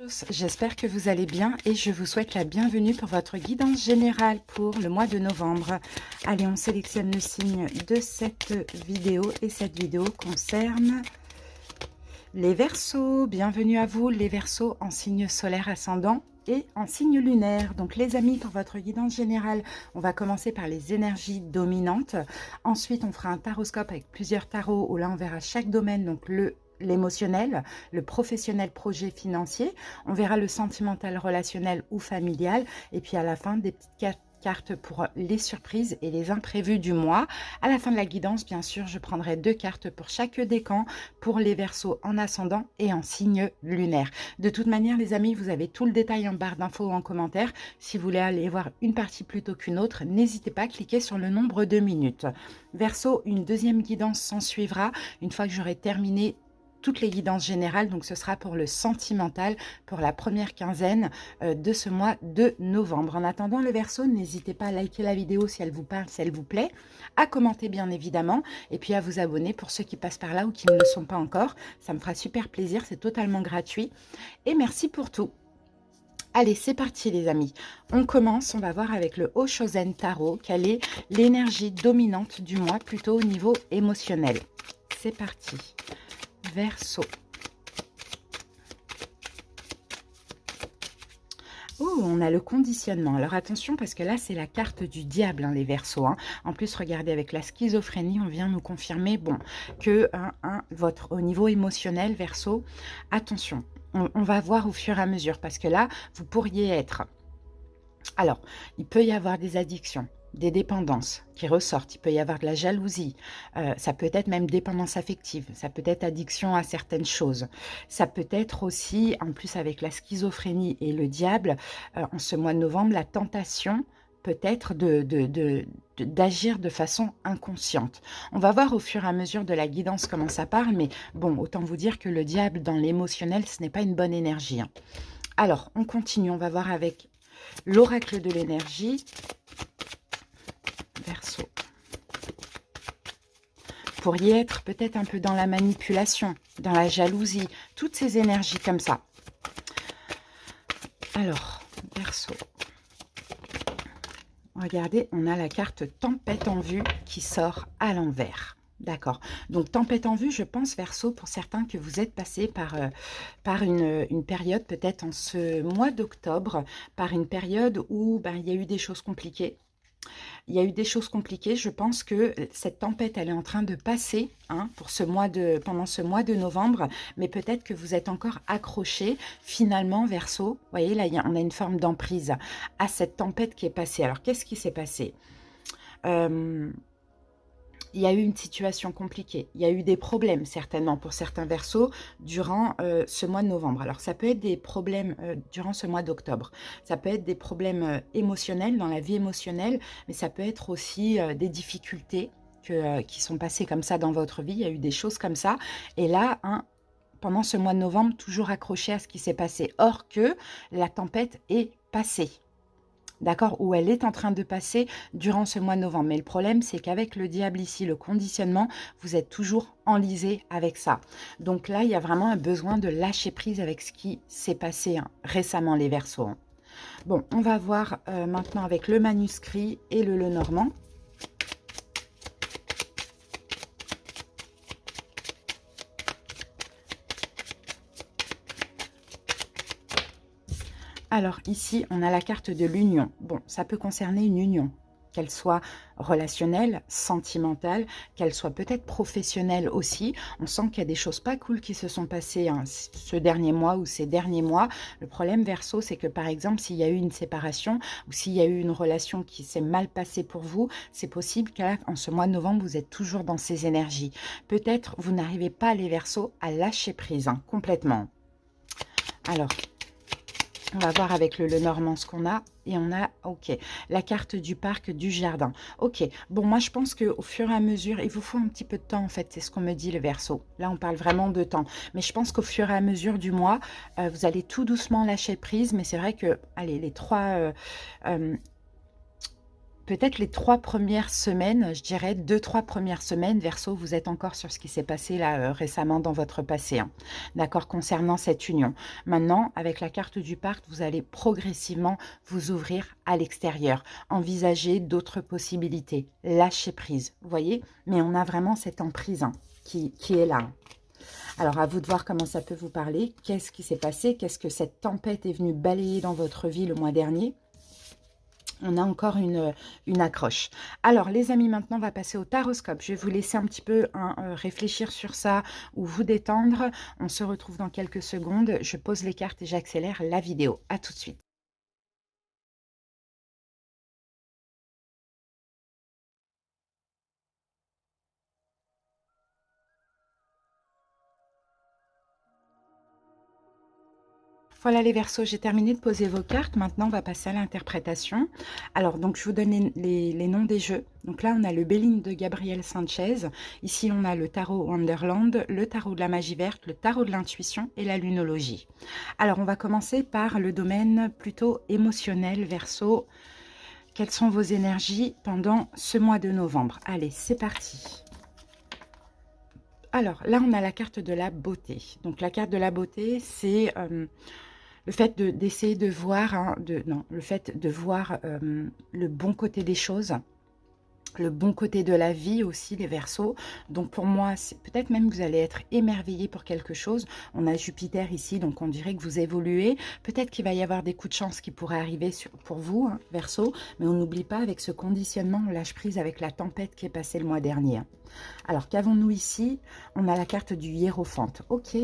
J'espère que vous allez bien et je vous souhaite la bienvenue pour votre guidance générale pour le mois de novembre. Allez, on sélectionne le signe de cette vidéo et cette vidéo concerne les Verseaux. Bienvenue à vous les Verseaux en signe solaire ascendant et en signe lunaire. Donc les amis, pour votre guidance générale, on va commencer par les énergies dominantes. Ensuite, on fera un taroscope avec plusieurs tarots où là on verra chaque domaine, donc l'émotionnel, le professionnel, projet financier. On verra le sentimental, relationnel ou familial. Et puis à la fin, des petites cartes pour les surprises et les imprévus du mois. À la fin de la guidance, bien sûr, je prendrai 2 cartes pour chaque décan pour les Verseaux en ascendant et en signe lunaire. De toute manière, les amis, vous avez tout le détail en barre d'infos ou en commentaire. Si vous voulez aller voir une partie plutôt qu'une autre, n'hésitez pas à cliquer sur le nombre de minutes. Verseau, une deuxième guidance s'en suivra une fois que j'aurai terminé toutes les guidances générales, donc ce sera pour le sentimental, pour la première quinzaine de ce mois de novembre. En attendant le Verseau, n'hésitez pas à liker la vidéo si elle vous parle, si elle vous plaît, à commenter bien évidemment, et puis à vous abonner pour ceux qui passent par là ou qui ne le sont pas encore. Ça me fera super plaisir, c'est totalement gratuit, et merci pour tout. Allez, c'est parti les amis. On commence, on va voir avec le Oshozen Tarot, quelle est l'énergie dominante du mois, plutôt au niveau émotionnel. C'est parti. Verseau. Oh, on a le conditionnement. Alors attention parce que là, c'est la carte du diable, hein, les Verseaux. Hein. En plus, regardez, avec la schizophrénie, on vient nous confirmer que au niveau émotionnel, Verseau, attention, on va voir au fur et à mesure parce que là, vous pourriez être... Alors, il peut y avoir des addictions, des dépendances qui ressortent, il peut y avoir de la jalousie, ça peut être même dépendance affective, ça peut être addiction à certaines choses, ça peut être aussi, en plus avec la schizophrénie et le diable, en ce mois de novembre, la tentation peut-être d'agir de façon inconsciente. On va voir au fur et à mesure de la guidance comment ça parle, mais bon, autant vous dire que le diable dans l'émotionnel, ce n'est pas une bonne énergie. Hein. Alors, on continue, on va voir avec l'oracle de l'énergie, Verseau. Vous pourriez être peut-être un peu dans la manipulation, dans la jalousie, toutes ces énergies comme ça. Alors, Verseau. Regardez, on a la carte tempête en vue qui sort à l'envers. D'accord. Donc, tempête en vue, je pense, Verseau, pour certains que vous êtes passé par une période, peut-être en ce mois d'octobre, par une période où il y a eu des choses compliquées. Il y a eu des choses compliquées. Je pense que cette tempête, elle est en train de passer pour pendant ce mois de novembre. Mais peut-être que vous êtes encore accroché finalement, Verseau. Vous voyez, là, on a une forme d'emprise à cette tempête qui est passée. Alors, qu'est-ce qui s'est passé ? Il y a eu une situation compliquée, il y a eu des problèmes certainement pour certains Verseaux durant ce mois de novembre. Alors ça peut être des problèmes durant ce mois d'octobre, ça peut être des problèmes émotionnels dans la vie émotionnelle, mais ça peut être aussi des difficultés qui sont passées comme ça dans votre vie, il y a eu des choses comme ça. Et là, pendant ce mois de novembre, toujours accroché à ce qui s'est passé, or que la tempête est passée. D'accord, où elle est en train de passer durant ce mois de novembre. Mais le problème, c'est qu'avec le diable ici, le conditionnement, vous êtes toujours enlisé avec ça. Donc là, il y a vraiment un besoin de lâcher prise avec ce qui s'est passé récemment, les Verseaux. Bon, on va voir maintenant avec le manuscrit et le Lenormand. Alors ici, on a la carte de l'union. Bon, ça peut concerner une union, qu'elle soit relationnelle, sentimentale, qu'elle soit peut-être professionnelle aussi. On sent qu'il y a des choses pas cool qui se sont passées ce dernier mois ou ces derniers mois. Le problème, Verseau, c'est que par exemple, s'il y a eu une séparation ou s'il y a eu une relation qui s'est mal passée pour vous, c'est possible qu'en ce mois de novembre, vous êtes toujours dans ces énergies. Peut-être vous n'arrivez pas, les Verseaux, à lâcher prise complètement. Alors, on va voir avec le Lenormand ce qu'on a. Et on a, ok, la carte du parc, du jardin. Ok, bon, moi, je pense qu'au fur et à mesure, il vous faut un petit peu de temps, en fait. C'est ce qu'on me dit, le Verseau. Là, on parle vraiment de temps. Mais je pense qu'au fur et à mesure du mois, vous allez tout doucement lâcher prise. Mais c'est vrai que, allez, les trois peut-être les 3 premières semaines, je dirais 2-3 premières semaines, Verseau, vous êtes encore sur ce qui s'est passé là, récemment dans votre passé, hein. D'accord? Concernant cette union. Maintenant, avec la carte du parc, vous allez progressivement vous ouvrir à l'extérieur, envisager d'autres possibilités, lâcher prise, vous voyez? Mais on a vraiment cette emprise, hein, qui est là, hein. Alors, à vous de voir comment ça peut vous parler. Qu'est-ce qui s'est passé? Qu'est-ce que cette tempête est venue balayer dans votre vie le mois dernier? On a encore une accroche. Alors, les amis, maintenant, on va passer au taroscope. Je vais vous laisser un petit peu réfléchir sur ça ou vous détendre. On se retrouve dans quelques secondes. Je pose les cartes et j'accélère la vidéo. À tout de suite. Voilà les Verseaux, j'ai terminé de poser vos cartes. Maintenant, on va passer à l'interprétation. Alors, donc, je vous donne les noms des jeux. Donc là, on a le Béline de Gabriel Sanchez. Ici, on a le tarot Wonderland, le tarot de la magie verte, le tarot de l'intuition et la lunologie. Alors, on va commencer par le domaine plutôt émotionnel, Verseau. Quelles sont vos énergies pendant ce mois de novembre? Allez, c'est parti. Alors, là, on a la carte de la beauté. Donc, la carte de la beauté, c'est... le fait d'essayer de voir, hein, le fait de voir le bon côté des choses, le bon côté de la vie aussi, les Verseaux. Donc pour moi, peut-être même que vous allez être émerveillé pour quelque chose. On a Jupiter ici, donc on dirait que vous évoluez. Peut-être qu'il va y avoir des coups de chance qui pourraient arriver pour vous, hein, Verseau. Mais on n'oublie pas, avec ce conditionnement, on lâche prise avec la tempête qui est passée le mois dernier, hein. Alors, qu'avons-nous ici? On a la carte du hiérophante. Ok.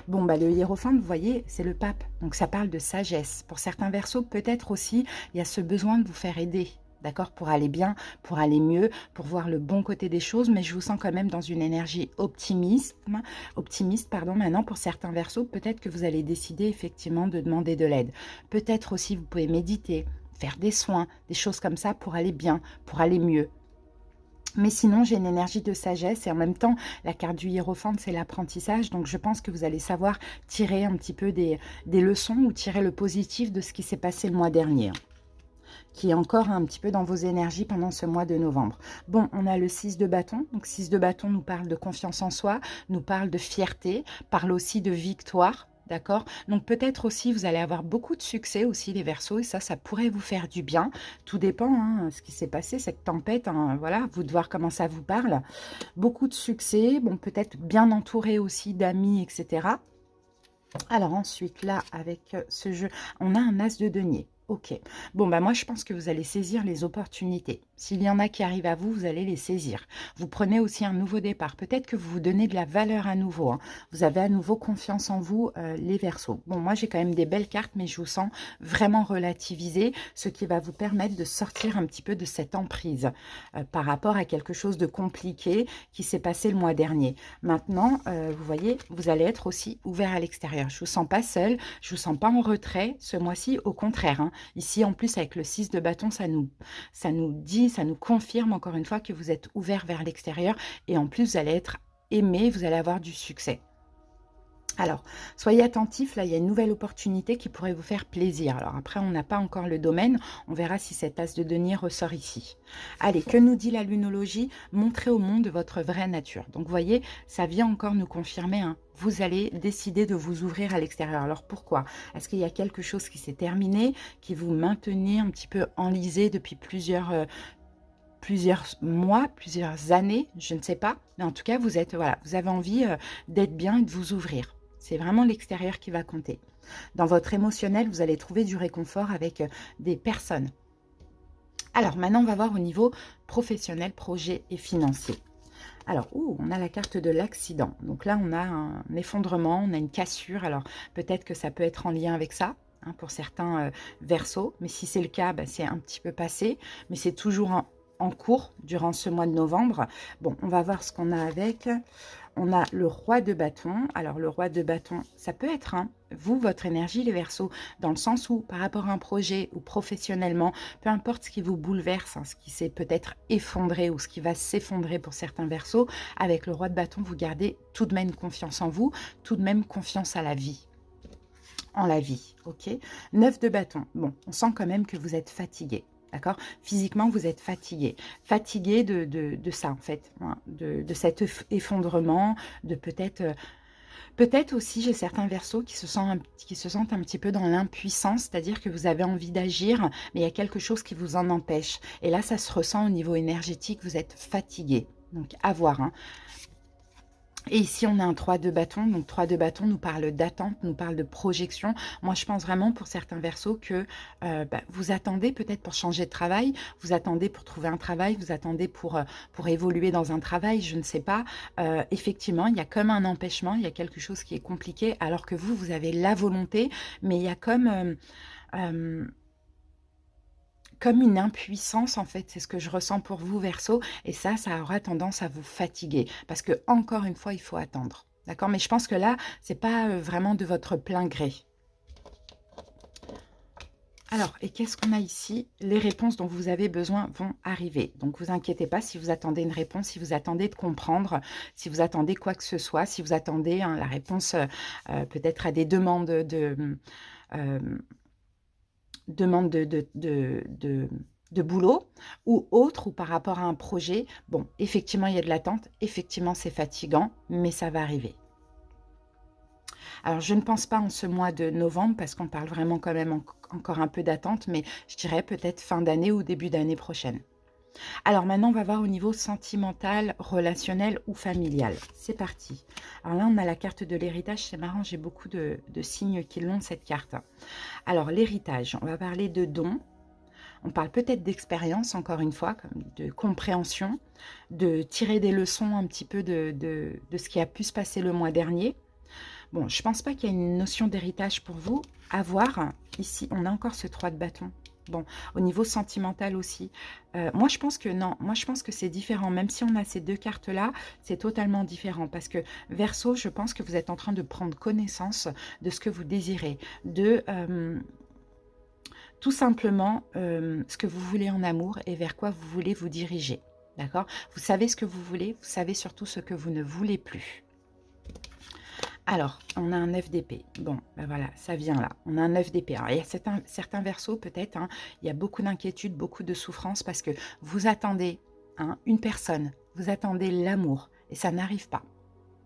Bon, bah, le hiérophante, vous voyez, c'est le pape. Donc, ça parle de sagesse. Pour certains Verseaux, peut-être aussi, il y a ce besoin de vous faire aider. D'accord? Pour aller bien, pour aller mieux, pour voir le bon côté des choses. Mais je vous sens quand même dans une énergie optimiste, pardon. Maintenant, pour certains Verseaux, peut-être que vous allez décider effectivement de demander de l'aide. Peut-être aussi, vous pouvez méditer, faire des soins, des choses comme ça pour aller bien, pour aller mieux. Mais sinon, j'ai une énergie de sagesse et en même temps, la carte du hiérophante, c'est l'apprentissage. Donc, je pense que vous allez savoir tirer un petit peu des leçons ou tirer le positif de ce qui s'est passé le mois dernier, qui est encore un petit peu dans vos énergies pendant ce mois de novembre. Bon, on a le 6 de bâton. Donc, 6 de bâton nous parle de confiance en soi, nous parle de fierté, parle aussi de victoire. D'accord? Donc peut-être aussi, vous allez avoir beaucoup de succès aussi, les Verseaux, et ça pourrait vous faire du bien. Tout dépend, hein, ce qui s'est passé, cette tempête, hein, voilà, vous de voir comment ça vous parle. Beaucoup de succès, bon, peut-être bien entouré aussi d'amis, etc. Alors ensuite, là, avec ce jeu, on a un as de denier. Ok. Bon, bah moi, je pense que vous allez saisir les opportunités. S'il y en a qui arrivent à vous, vous allez les saisir. Vous prenez aussi un nouveau départ. Peut-être que vous vous donnez de la valeur à nouveau, hein. Vous avez à nouveau confiance en vous, les Verseaux. Bon, moi, j'ai quand même des belles cartes, mais je vous sens vraiment relativisé, ce qui va vous permettre de sortir un petit peu de cette emprise par rapport à quelque chose de compliqué qui s'est passé le mois dernier. Maintenant, vous voyez, vous allez être aussi ouvert à l'extérieur. Je ne vous sens pas seul, je ne vous sens pas en retrait ce mois-ci, au contraire, hein. Ici, en plus, avec le 6 de bâton, ça nous dit, ça nous confirme encore une fois que vous êtes ouvert vers l'extérieur et en plus, vous allez être aimé, vous allez avoir du succès. Alors, soyez attentifs, là, il y a une nouvelle opportunité qui pourrait vous faire plaisir. Alors après, on n'a pas encore le domaine, on verra si cette as de denier ressort ici. Allez, que nous dit la lunologie? Montrez au monde votre vraie nature. Donc, vous voyez, ça vient encore nous confirmer, hein, vous allez décider de vous ouvrir à l'extérieur. Alors, pourquoi? Est-ce qu'il y a quelque chose qui s'est terminé, qui vous maintenait un petit peu enlisé depuis plusieurs mois, plusieurs années, je ne sais pas. Mais en tout cas, vous êtes, voilà, vous avez envie d'être bien et de vous ouvrir. C'est vraiment l'extérieur qui va compter. Dans votre émotionnel, vous allez trouver du réconfort avec des personnes. Alors maintenant, on va voir au niveau professionnel, projet et financier. Alors, on a la carte de l'accident. Donc là, on a un effondrement, on a une cassure. Alors, peut-être que ça peut être en lien avec ça, hein, pour certains Verseaux. Mais si c'est le cas, bah, c'est un petit peu passé. Mais c'est toujours en cours durant ce mois de novembre. Bon, on va voir ce qu'on a avec. On a le roi de bâton. Alors, le roi de bâton, ça peut être, hein, vous, votre énergie, les Verseaux, dans le sens où, par rapport à un projet ou professionnellement, peu importe ce qui vous bouleverse, hein, ce qui s'est peut-être effondré ou ce qui va s'effondrer pour certains Verseaux, avec le roi de bâton, vous gardez tout de même confiance en vous, tout de même confiance à la vie. En la vie, ok. 9 de bâton. Bon, on sent quand même que vous êtes fatigué. D'accord? Physiquement, vous êtes fatigué. Fatigué de ça, en fait. Hein, de cet effondrement, de peut-être... peut-être aussi, j'ai certains versos qui se sentent un petit peu dans l'impuissance, c'est-à-dire que vous avez envie d'agir, mais il y a quelque chose qui vous en empêche. Et là, ça se ressent au niveau énergétique, vous êtes fatigué. Donc, à voir. Hein. Et ici, on a un 3 de bâton. Donc, 3 de bâton nous parle d'attente, nous parle de projection. Moi, je pense vraiment pour certains versos que vous attendez peut-être pour changer de travail, vous attendez pour trouver un travail, vous attendez pour évoluer dans un travail, je ne sais pas. Effectivement, il y a comme un empêchement, il y a quelque chose qui est compliqué, alors que vous avez la volonté, mais il y a comme une impuissance, en fait, c'est ce que je ressens pour vous, Verseau, et ça aura tendance à vous fatiguer, parce que encore une fois, il faut attendre, d'accord? Mais je pense que là, c'est pas vraiment de votre plein gré. Alors, et qu'est-ce qu'on a ici? Les réponses dont vous avez besoin vont arriver. Donc, vous inquiétez pas si vous attendez une réponse, si vous attendez de comprendre, si vous attendez quoi que ce soit, si vous attendez la réponse peut-être à des demandes de boulot ou autre, ou par rapport à un projet. Bon, effectivement, il y a de l'attente, effectivement, c'est fatigant, mais ça va arriver. Alors, je ne pense pas en ce mois de novembre, parce qu'on parle vraiment quand même encore un peu d'attente, mais je dirais peut-être fin d'année ou début d'année prochaine. Alors maintenant, on va voir au niveau sentimental, relationnel ou familial. C'est parti. Alors là, on a la carte de l'héritage. C'est marrant, j'ai beaucoup de signes qui l'ont, cette carte. Alors, l'héritage, on va parler de dons. On parle peut-être d'expérience, encore une fois, comme de compréhension, de tirer des leçons un petit peu de ce qui a pu se passer le mois dernier. Bon, je ne pense pas qu'il y ait une notion d'héritage pour vous. À voir, ici, on a encore ce 3 de bâton. Bon, au niveau sentimental aussi. Moi, je pense que non. Moi, je pense que c'est différent. Même si on a ces deux cartes-là, c'est totalement différent. Parce que, Verseau, je pense que vous êtes en train de prendre connaissance de ce que vous désirez. Tout simplement, ce que vous voulez en amour et vers quoi vous voulez vous diriger. D'accord? Vous savez ce que vous voulez. Vous savez surtout ce que vous ne voulez plus. Alors, on a un 9 d'épée. Bon, ben voilà, ça vient là. On a un 9 d'épée. Alors, il y a certains versos, peut-être, hein, il y a beaucoup d'inquiétude, beaucoup de souffrance, parce que vous attendez une personne, vous attendez l'amour, et ça n'arrive pas.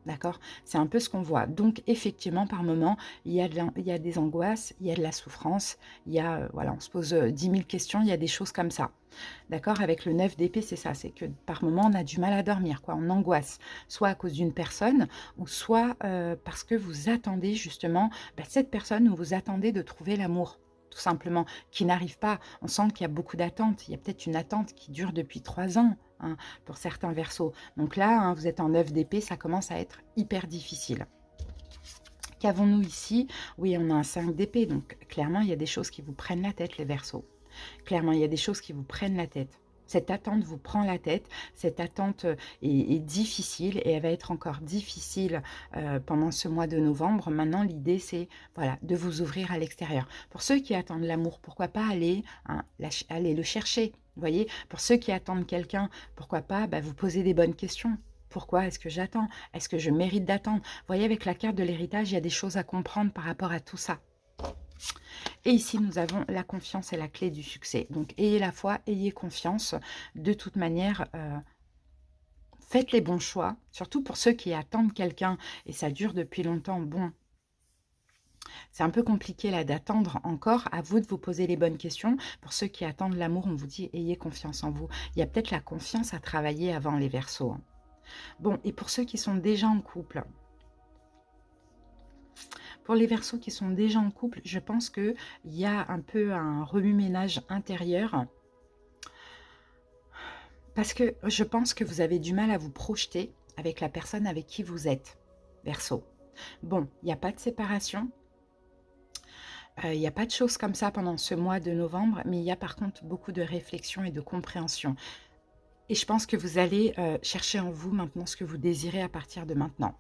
D'accord? C'est un peu ce qu'on voit. Donc, effectivement, par moment, il y a des angoisses, il y a de la souffrance, il y a, voilà, on se pose 10 000 questions, il y a des choses comme ça. D'accord? Avec le 9 d'épée, c'est ça, c'est que par moment, on a du mal à dormir, quoi, on angoisse, soit à cause d'une personne, ou soit parce que vous attendez justement cette personne, ou vous attendez de trouver l'amour, tout simplement, qui n'arrive pas. On sent qu'il y a beaucoup d'attentes, il y a peut-être une attente qui dure depuis 3 ans, hein, pour certains versos. Donc là, hein, vous êtes en 9 d'épée, ça commence à être hyper difficile. Qu'avons-nous ici? Oui, on a un 5 d'épée, donc clairement, il y a des choses qui vous prennent la tête, les versos. Clairement, il y a des choses qui vous prennent la tête. Cette attente vous prend la tête, cette attente est difficile, et elle va être encore difficile pendant ce mois de novembre. Maintenant, l'idée, c'est voilà, de vous ouvrir à l'extérieur. Pour ceux qui attendent l'amour, pourquoi pas aller le chercher? Vous voyez, pour ceux qui attendent quelqu'un, pourquoi pas vous poser des bonnes questions. Pourquoi est-ce que j'attends? Est-ce que je mérite d'attendre? Vous voyez, avec la carte de l'héritage, il y a des choses à comprendre par rapport à tout ça. Et ici, nous avons la confiance et la clé du succès. Donc, ayez la foi, ayez confiance. De toute manière, faites les bons choix. Surtout pour ceux qui attendent quelqu'un et ça dure depuis longtemps. Bon, c'est un peu compliqué là d'attendre encore. À vous de vous poser les bonnes questions. Pour ceux qui attendent l'amour, on vous dit, ayez confiance en vous. Il y a peut-être la confiance à travailler avant les Verseaux. Bon, et pour ceux qui sont déjà en couple... Pour les Verseaux qui sont déjà en couple, je pense qu'il y a un peu un remue-ménage intérieur. Parce que je pense que vous avez du mal à vous projeter avec la personne avec qui vous êtes, Verseau. Bon, il n'y a pas de séparation. Il n'y a pas de choses comme ça pendant ce mois de novembre. Mais il y a par contre beaucoup de réflexion et de compréhension. Et je pense que vous allez chercher en vous maintenant ce que vous désirez à partir de maintenant.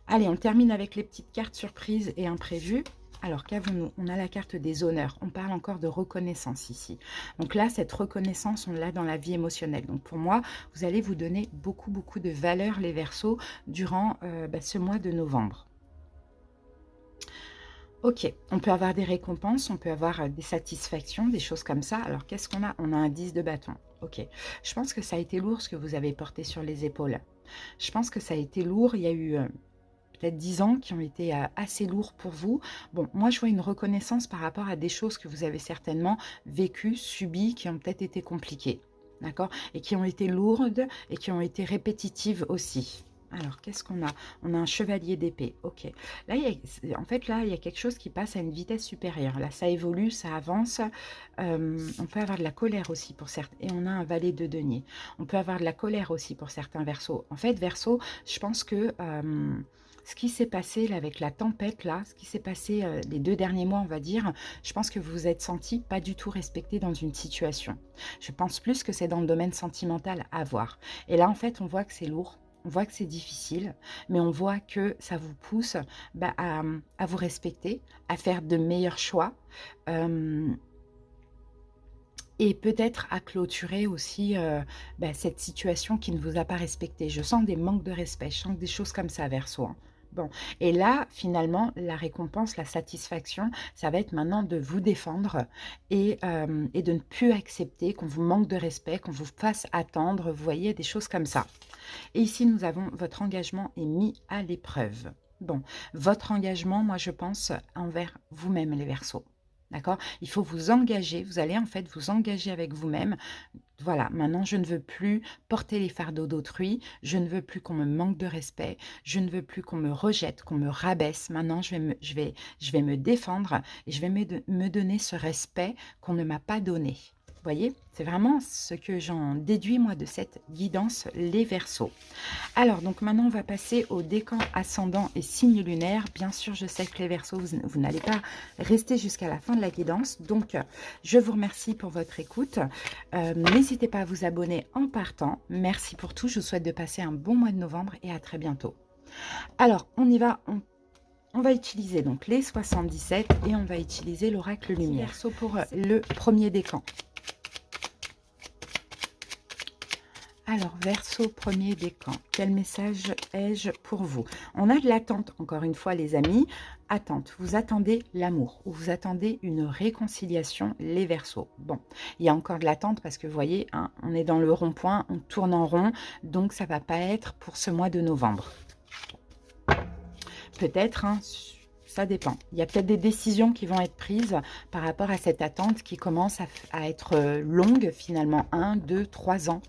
Allez, on termine avec les petites cartes surprises et imprévues. Alors, qu'avons-nous? On a la carte des honneurs. On parle encore de reconnaissance ici. Donc là, cette reconnaissance, on l'a dans la vie émotionnelle. Donc pour moi, vous allez vous donner beaucoup, beaucoup de valeur, les Verseaux, durant ce mois de novembre. Ok, on peut avoir des récompenses, on peut avoir des satisfactions, des choses comme ça. Alors, qu'est-ce qu'on a? On a un 10 de bâton. Ok, je pense que ça a été lourd ce que vous avez porté sur les épaules. Je pense que ça a été lourd. Il y a eu peut-être 10 ans qui ont été assez lourds pour vous. Bon, moi, je vois une reconnaissance par rapport à des choses que vous avez certainement vécues, subies, qui ont peut-être été compliquées. D'accord? Et qui ont été lourdes et qui ont été répétitives aussi. Alors, qu'est-ce qu'on a? On a un chevalier d'épée. Ok. Là, en fait, là, il y a quelque chose qui passe à une vitesse supérieure. Là, ça évolue, ça avance. On peut avoir de la colère aussi pour certains. Et on a un valet de denier. On peut avoir de la colère aussi pour certains Verseaux. En fait, Verseau, je pense que ce qui s'est passé là, avec la tempête, là, ce qui s'est passé les 2 derniers mois, on va dire, je pense que vous vous êtes senti pas du tout respecté dans une situation. Je pense plus que c'est dans le domaine sentimental à voir. Et là, en fait, on voit que c'est lourd. On voit que c'est difficile, mais on voit que ça vous pousse à vous respecter, à faire de meilleurs choix et peut-être à clôturer aussi cette situation qui ne vous a pas respecté. Je sens des manques de respect, je sens des choses comme ça, Verseau. Hein. Bon, et là, finalement, la récompense, la satisfaction, ça va être maintenant de vous défendre et de ne plus accepter qu'on vous manque de respect, qu'on vous fasse attendre, vous voyez, des choses comme ça. Et ici, nous avons votre engagement est mis à l'épreuve. Bon, votre engagement, moi, je pense, envers vous-même, les Verseaux. D'accord? Il faut vous engager, vous allez en fait vous engager avec vous-même. Voilà, maintenant je ne veux plus porter les fardeaux d'autrui, je ne veux plus qu'on me manque de respect, je ne veux plus qu'on me rejette, qu'on me rabaisse. Maintenant je vais me défendre et je vais me donner ce respect qu'on ne m'a pas donné. Vous voyez, c'est vraiment ce que j'en déduis moi de cette guidance, les Verseaux. Alors, donc maintenant, on va passer au décan ascendant et signe lunaire. Bien sûr, je sais que les Verseaux, vous n'allez pas rester jusqu'à la fin de la guidance. Donc, je vous remercie pour votre écoute. N'hésitez pas à vous abonner en partant. Merci pour tout. Je vous souhaite de passer un bon mois de novembre et à très bientôt. Alors, on y va. On va utiliser donc les 77 et on va utiliser l'oracle lumière. Verseau pour le premier décan. Alors, Verseau, premier décan, quel message ai-je pour vous? On a de l'attente, encore une fois, les amis. Attente, vous attendez l'amour ou vous attendez une réconciliation, les Verseaux. Bon, il y a encore de l'attente parce que vous voyez, hein, on est dans le rond-point, on tourne en rond, donc ça ne va pas être pour ce mois de novembre. Peut-être, hein, ça dépend. Il y a peut-être des décisions qui vont être prises par rapport à cette attente qui commence à être longue, finalement, 1, 2, 3 ans.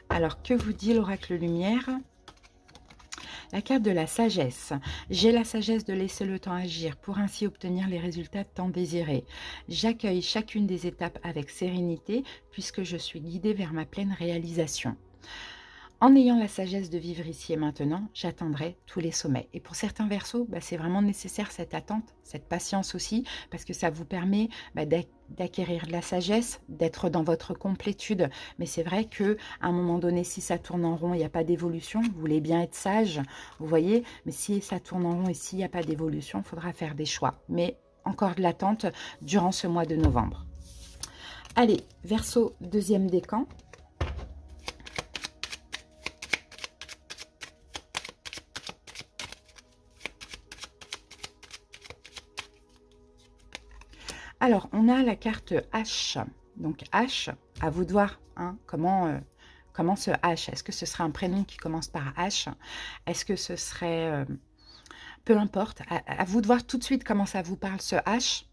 Alors, que vous dit l'oracle lumière? La carte de la sagesse. J'ai la sagesse de laisser le temps agir pour ainsi obtenir les résultats tant désirés. J'accueille chacune des étapes avec sérénité puisque je suis guidée vers ma pleine réalisation. En ayant la sagesse de vivre ici et maintenant, j'atteindrai tous les sommets. Et pour certains Verseaux, c'est vraiment nécessaire cette attente, cette patience aussi, parce que ça vous permet d'acquérir de la sagesse, d'être dans votre complétude. Mais c'est vrai qu'à un moment donné, si ça tourne en rond, il n'y a pas d'évolution, vous voulez bien être sage, vous voyez, mais si ça tourne en rond et s'il n'y a pas d'évolution, il faudra faire des choix. Mais encore de l'attente durant ce mois de novembre. Allez, Verseau, deuxième décan. Alors, on a la carte H. Donc, H, à vous de voir hein, comment ce H. Est-ce que ce serait un prénom qui commence par H? Est-ce que ce serait... peu importe. À vous de voir tout de suite comment ça vous parle, ce H.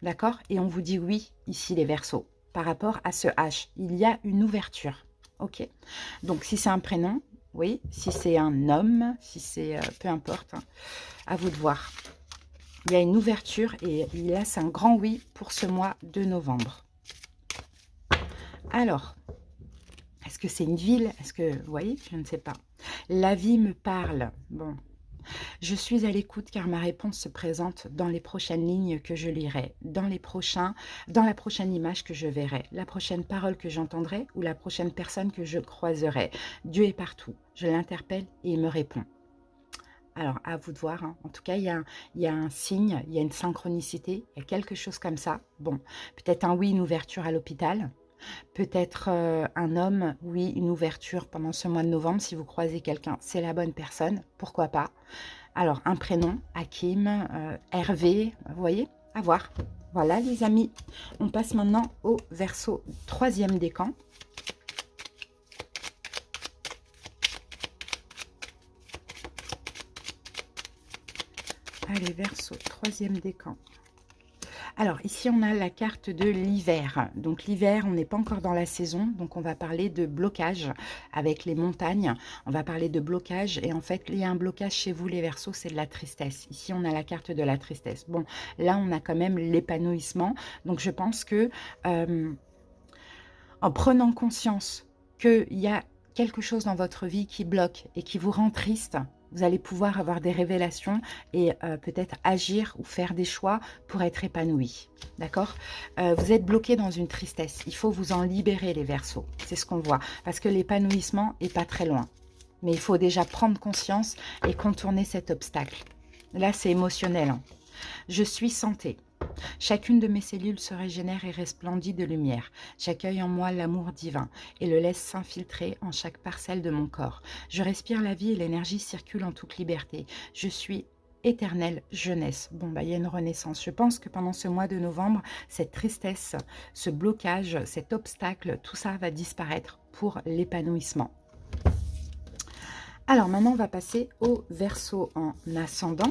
D'accord? Et on vous dit oui, ici, les Verseaux. Par rapport à ce H, il y a une ouverture. Ok? Donc, si c'est un prénom, oui. Si c'est un homme, si c'est... peu importe. Hein, à vous de voir. Il y a une ouverture et là, c'est un grand oui pour ce mois de novembre. Alors, est-ce que c'est une ville? Est-ce que, vous voyez, je ne sais pas. La vie me parle. Bon, je suis à l'écoute car ma réponse se présente dans les prochaines lignes que je lirai, dans la prochaine image que je verrai, la prochaine parole que j'entendrai ou la prochaine personne que je croiserai. Dieu est partout. Je l'interpelle et il me répond. Alors, à vous de voir. Hein. En tout cas, il y a un signe, il y a une synchronicité, il y a quelque chose comme ça. Bon, peut-être un oui, une ouverture à l'hôpital. Peut-être un homme, oui, une ouverture pendant ce mois de novembre. Si vous croisez quelqu'un, c'est la bonne personne. Pourquoi pas? Alors, un prénom, Hakim, Hervé, vous voyez, à voir. Voilà les amis, on passe maintenant au Verseau, troisième décan. Allez, Verseau, troisième décan. Alors, ici, on a la carte de l'hiver. Donc, l'hiver, on n'est pas encore dans la saison. Donc, on va parler de blocage avec les montagnes. On va parler de blocage. Et en fait, il y a un blocage chez vous, les Verseaux, c'est de la tristesse. Ici, on a la carte de la tristesse. Bon, là, on a quand même l'épanouissement. Donc, je pense que en prenant conscience qu'il y a quelque chose dans votre vie qui bloque et qui vous rend triste, vous allez pouvoir avoir des révélations et peut-être agir ou faire des choix pour être épanoui. D'accord? Vous êtes bloqué dans une tristesse. Il faut vous en libérer, les Verseaux. C'est ce qu'on voit. Parce que l'épanouissement n'est pas très loin. Mais il faut déjà prendre conscience et contourner cet obstacle. Là, c'est émotionnel, hein. Je suis santé. Chacune de mes cellules se régénère et resplendit de lumière. J'accueille en moi l'amour divin et le laisse s'infiltrer en chaque parcelle de mon corps. Je respire la vie et l'énergie circule en toute liberté. Je suis éternelle jeunesse. Bon, bah, il y a une renaissance. Je pense que pendant ce mois de novembre, cette tristesse, ce blocage, cet obstacle, tout ça va disparaître pour l'épanouissement. Alors maintenant, on va passer au Verseau en ascendant.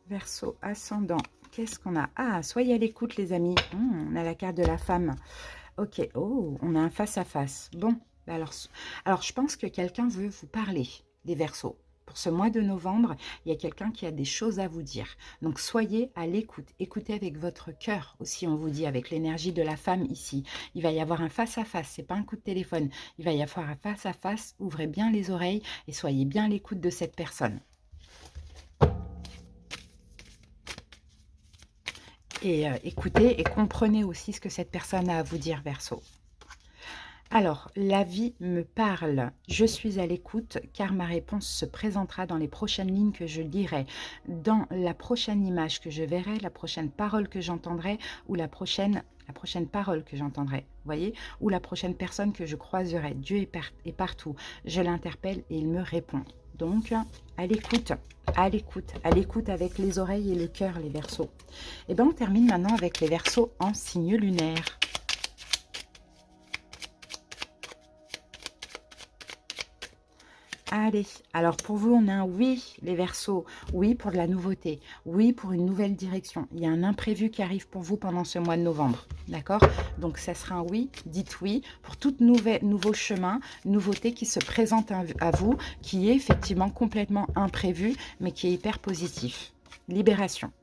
Verseau ascendant, qu'est-ce qu'on a? Ah, soyez à l'écoute les amis. On a la carte de la femme. Ok, oh, on a un face-à-face. Bon, alors je pense que quelqu'un veut vous parler, des Verseaux. Pour ce mois de novembre, il y a quelqu'un qui a des choses à vous dire. Donc soyez à l'écoute. Écoutez avec votre cœur aussi, on vous dit, avec l'énergie de la femme ici. Il va y avoir un face-à-face, c'est pas un coup de téléphone. Il va y avoir un face-à-face. Ouvrez bien les oreilles et soyez bien à l'écoute de cette personne. Et écoutez et comprenez aussi ce que cette personne a à vous dire, Verseau. Alors, la vie me parle. Je suis à l'écoute car ma réponse se présentera dans les prochaines lignes que je lirai, dans la prochaine image que je verrai, la prochaine parole que j'entendrai ou la prochaine parole que j'entendrai, voyez, ou la prochaine personne que je croiserai. Dieu est partout. Je l'interpelle et il me répond. Donc, à l'écoute, à l'écoute, à l'écoute avec les oreilles et le cœur, les Verseaux. Et bien, on termine maintenant avec les Verseaux en signe lunaire. Allez, alors pour vous, on a un oui, les Verseaux. Oui pour de la nouveauté. Oui pour une nouvelle direction. Il y a un imprévu qui arrive pour vous pendant ce mois de novembre. D'accord? Donc, ça sera un oui. Dites oui pour tout nouveau chemin, nouveauté qui se présente à vous, qui est effectivement complètement imprévu, mais qui est hyper positif. Libération.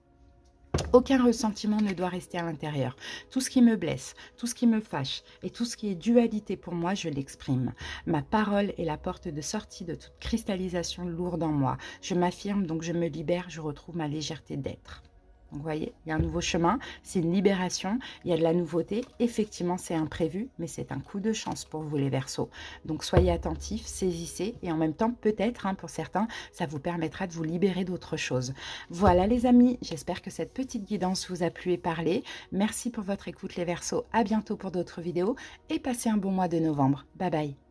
Aucun ressentiment ne doit rester à l'intérieur. Tout ce qui me blesse, tout ce qui me fâche et tout ce qui est dualité pour moi, je l'exprime. Ma parole est la porte de sortie de toute cristallisation lourde en moi. Je m'affirme, donc je me libère, je retrouve ma légèreté d'être. Donc, vous voyez, il y a un nouveau chemin, c'est une libération, il y a de la nouveauté. Effectivement, c'est imprévu, mais c'est un coup de chance pour vous, les Verseaux. Donc, soyez attentifs, saisissez, et en même temps, peut-être, hein, pour certains, ça vous permettra de vous libérer d'autres choses. Voilà, les amis, j'espère que cette petite guidance vous a plu et parlé. Merci pour votre écoute, les Verseaux. À bientôt pour d'autres vidéos, et passez un bon mois de novembre. Bye bye.